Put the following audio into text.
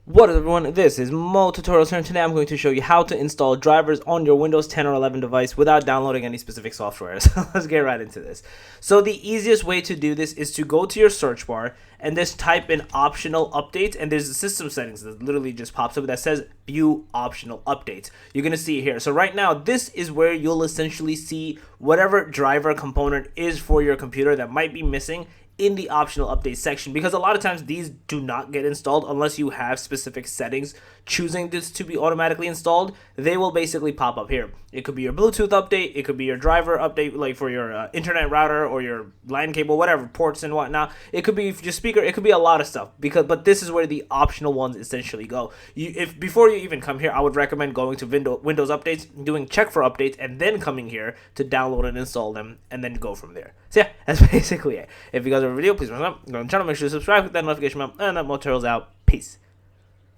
What up everyone, this is Mo Tutorials here, and today I'm going to show you how to install drivers on your Windows 10 or 11 device without downloading any specific software. So let's get right into this. So the easiest way to do this is to go to your search bar and just type in optional updates, and there's the system settings that literally just pops up that says view optional updates. You're going to see it here. So right now, this is where you'll essentially see whatever driver component is for your computer that might be missing in the optional update section, because a lot of times these do not get installed unless you have specific settings choosing this to be automatically installed. They will basically pop up here. It could be your Bluetooth update, it could be your driver update, like for your internet router or your LAN cable, whatever, ports and whatnot. It could be your speaker, it could be a lot of stuff, but this is where the optional ones essentially go. If before you even come here, I would recommend going to Windows updates, doing check for updates, and then coming here to download and install them, and then go from there. So yeah, that's basically it. If you guys have a video, please thumbs up, go on the channel, make sure to subscribe, hit that notification bell, and that Mo Tutorials out. Peace.